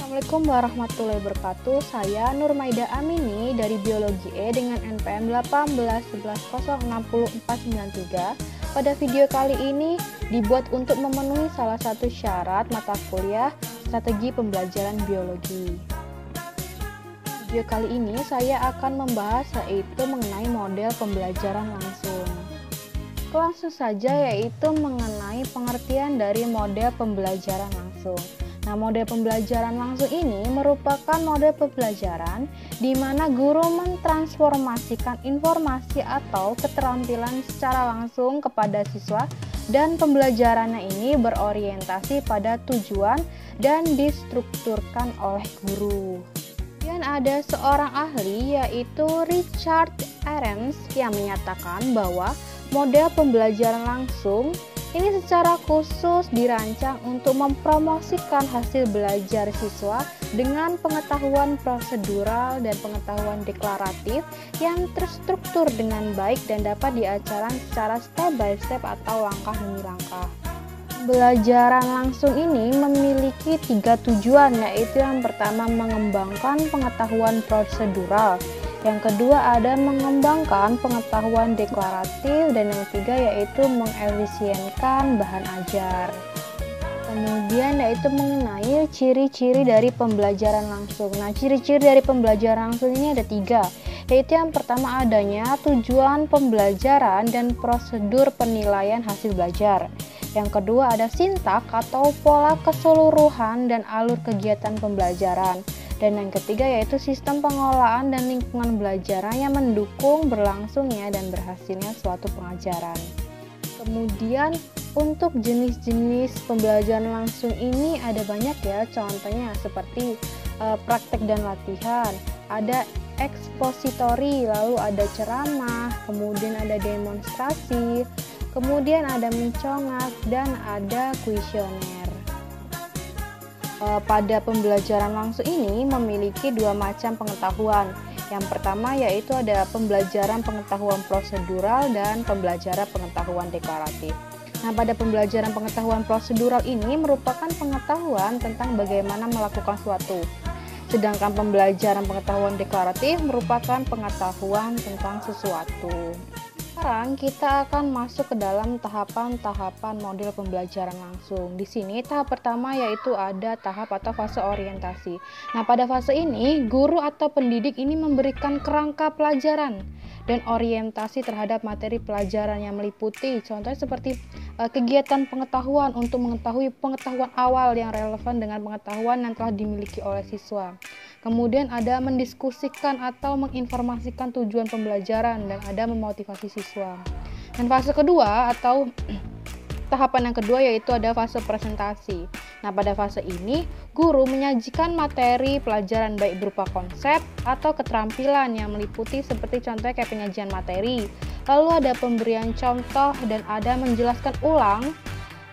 Assalamualaikum warahmatullahi wabarakatuh. Saya Nurmaida Amini dari Biologi E dengan NPM 1811060493. Pada video kali ini dibuat untuk memenuhi salah satu syarat mata kuliah Strategi Pembelajaran Biologi. Video kali ini saya akan membahas yaitu mengenai model pembelajaran langsung. Langsung saja yaitu mengenai pengertian dari model pembelajaran langsung. Nah, model pembelajaran langsung ini merupakan model pembelajaran di mana guru mentransformasikan informasi atau keterampilan secara langsung kepada siswa dan pembelajarannya ini berorientasi pada tujuan dan distrukturkan oleh guru. Kemudian ada seorang ahli yaitu Richard Arens yang menyatakan bahwa model pembelajaran langsung ini secara khusus dirancang untuk mempromosikan hasil belajar siswa dengan pengetahuan prosedural dan pengetahuan deklaratif yang terstruktur dengan baik dan dapat diajarkan secara step by step atau langkah demi langkah. Pembelajaran langsung ini memiliki 3 tujuan, yaitu yang pertama mengembangkan pengetahuan prosedural, yang kedua ada mengembangkan pengetahuan deklaratif, dan yang ketiga yaitu mengefisienkan bahan ajar. Kemudian yaitu mengenai ciri-ciri dari pembelajaran langsung. Nah, ciri-ciri dari pembelajaran langsung ini ada 3, yaitu yang pertama adanya tujuan pembelajaran dan prosedur penilaian hasil belajar. Yang kedua ada sintak atau pola keseluruhan dan alur kegiatan pembelajaran. Dan yang ketiga yaitu sistem pengelolaan dan lingkungan belajar yang mendukung berlangsungnya dan berhasilnya suatu pengajaran. Kemudian untuk jenis-jenis pembelajaran langsung ini ada banyak ya, contohnya seperti praktek dan latihan, ada ekspositori, lalu ada ceramah, kemudian ada demonstrasi, kemudian ada mencongak, dan ada kuesioner. Pada pembelajaran langsung ini memiliki 2 macam pengetahuan. Yang pertama yaitu ada pembelajaran pengetahuan prosedural dan pembelajaran pengetahuan deklaratif. Nah, pada pembelajaran pengetahuan prosedural ini merupakan pengetahuan tentang bagaimana melakukan suatu. Sedangkan pembelajaran pengetahuan deklaratif merupakan pengetahuan tentang sesuatu. Sekarang kita akan masuk ke dalam tahapan-tahapan model pembelajaran langsung. Di sini tahap pertama yaitu ada tahap atau fase orientasi. Nah, pada fase ini guru atau pendidik ini memberikan kerangka pelajaran dan orientasi terhadap materi pelajaran yang meliputi contohnya seperti kegiatan pengetahuan untuk mengetahui pengetahuan awal yang relevan dengan pengetahuan yang telah dimiliki oleh siswa. Kemudian ada mendiskusikan atau menginformasikan tujuan pembelajaran dan ada memotivasi siswa. Dan fase kedua atau tahapan yang kedua yaitu ada fase presentasi. Nah, pada fase ini guru menyajikan materi pelajaran baik berupa konsep atau keterampilan yang meliputi seperti contohnya kayak penyajian materi. Lalu ada pemberian contoh dan ada menjelaskan ulang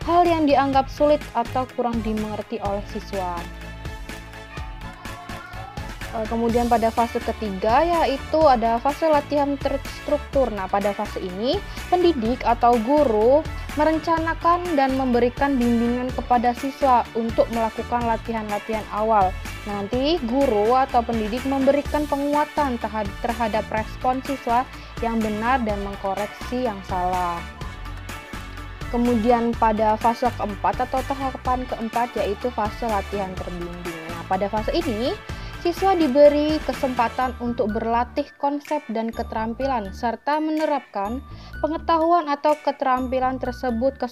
hal yang dianggap sulit atau kurang dimengerti oleh siswa. Kemudian pada fase ketiga yaitu ada fase latihan terstruktur. Nah, pada fase ini pendidik atau guru merencanakan dan memberikan bimbingan kepada siswa untuk melakukan latihan-latihan awal. Nanti guru atau pendidik memberikan penguatan terhadap respon siswa yang benar dan mengkoreksi yang salah. Kemudian pada fase keempat atau tahapan keempat yaitu fase latihan terbimbing. Nah, pada fase ini siswa diberi kesempatan untuk berlatih konsep dan keterampilan serta menerapkan pengetahuan atau keterampilan tersebut ke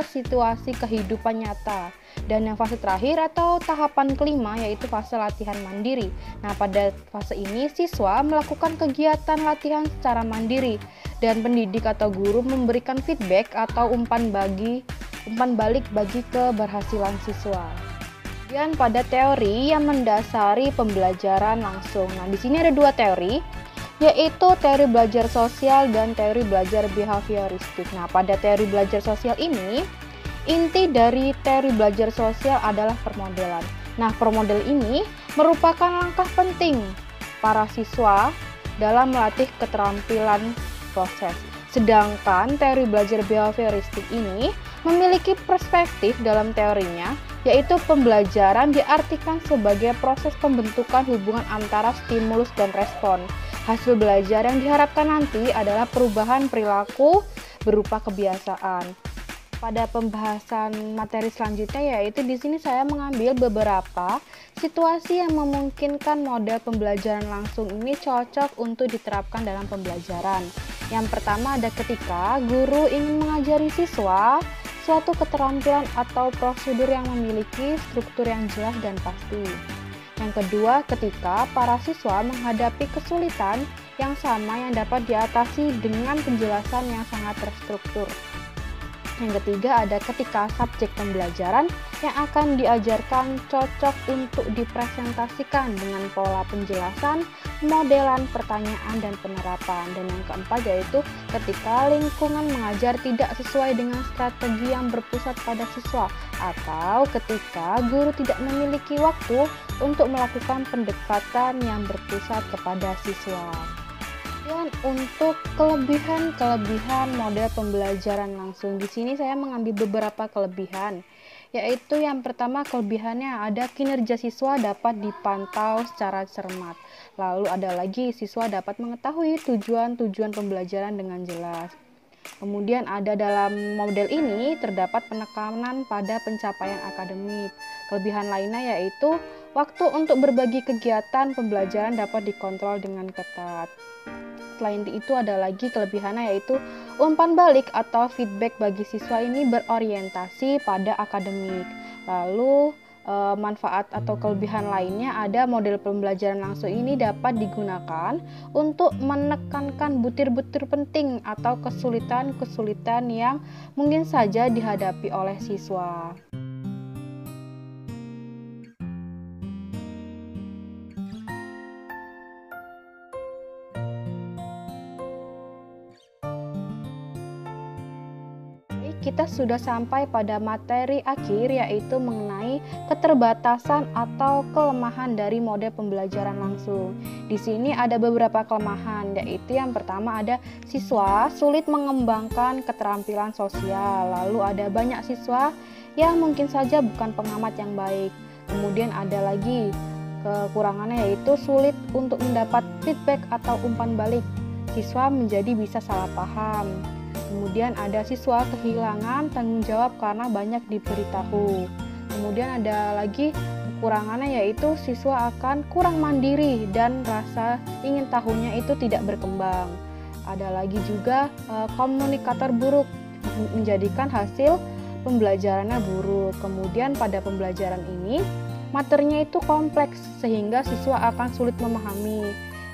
situasi kehidupan nyata. Dan yang fase terakhir atau tahapan kelima yaitu fase latihan mandiri. Nah, pada fase ini siswa melakukan kegiatan latihan secara mandiri dan pendidik atau guru memberikan feedback atau umpan balik bagi keberhasilan siswa. Kemudian pada teori yang mendasari pembelajaran langsung. Nah, di sini ada 2 teori, yaitu teori belajar sosial dan teori belajar behavioristik. Nah, pada teori belajar sosial ini, inti dari teori belajar sosial adalah permodelan. Nah, permodel ini merupakan langkah penting para siswa dalam melatih keterampilan proses. Sedangkan teori belajar behavioristik ini memiliki perspektif dalam teorinya yaitu pembelajaran diartikan sebagai proses pembentukan hubungan antara stimulus dan respon. Hasil belajar yang diharapkan nanti adalah perubahan perilaku berupa kebiasaan. Pada pembahasan materi selanjutnya, yaitu di sini saya mengambil beberapa situasi yang memungkinkan model pembelajaran langsung ini cocok untuk diterapkan dalam pembelajaran. Yang pertama ada ketika guru ingin mengajari siswa suatu keterampilan atau prosedur yang memiliki struktur yang jelas dan pasti. Yang kedua, ketika para siswa menghadapi kesulitan yang sama yang dapat diatasi dengan penjelasan yang sangat terstruktur. Yang ketiga ada ketika subjek pembelajaran yang akan diajarkan cocok untuk dipresentasikan dengan pola penjelasan, modelan, pertanyaan, dan penerapan. Dan yang keempat yaitu ketika lingkungan mengajar tidak sesuai dengan strategi yang berpusat pada siswa, atau ketika guru tidak memiliki waktu untuk melakukan pendekatan yang berpusat kepada siswa. Dan untuk kelebihan model pembelajaran langsung, di sini saya mengambil beberapa kelebihan, yaitu yang pertama kelebihannya ada kinerja siswa dapat dipantau secara cermat. Lalu ada lagi siswa dapat mengetahui tujuan pembelajaran dengan jelas. Kemudian ada dalam model ini terdapat penekanan pada pencapaian akademik. Kelebihan lainnya yaitu waktu untuk berbagi kegiatan pembelajaran dapat dikontrol dengan ketat. Selain itu ada lagi kelebihannya yaitu umpan balik atau feedback bagi siswa ini berorientasi pada akademik. Lalu manfaat atau kelebihan lainnya ada model pembelajaran langsung ini dapat digunakan untuk menekankan butir-butir penting atau kesulitan-kesulitan yang mungkin saja dihadapi oleh siswa. Kita sudah sampai pada materi akhir, yaitu mengenai keterbatasan atau kelemahan dari model pembelajaran langsung. Di sini ada beberapa kelemahan, yaitu yang pertama ada siswa sulit mengembangkan keterampilan sosial. Lalu ada banyak siswa yang mungkin saja bukan pengamat yang baik. Kemudian ada lagi kekurangannya yaitu sulit untuk mendapat feedback atau umpan balik. Siswa menjadi bisa salah paham. Kemudian ada siswa kehilangan tanggung jawab karena banyak diberitahu. Kemudian ada lagi kekurangannya yaitu siswa akan kurang mandiri dan rasa ingin tahunya itu tidak berkembang. Ada lagi juga komunikator buruk menjadikan hasil pembelajarannya buruk. Kemudian pada pembelajaran ini materinya itu kompleks sehingga siswa akan sulit memahami.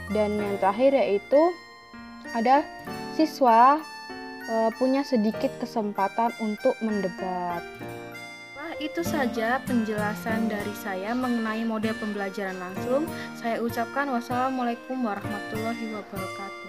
Dan yang terakhir yaitu ada siswa punya sedikit kesempatan untuk mendebat. Wah, itu saja penjelasan dari saya mengenai model pembelajaran langsung. Saya ucapkan wassalamualaikum warahmatullahi wabarakatuh.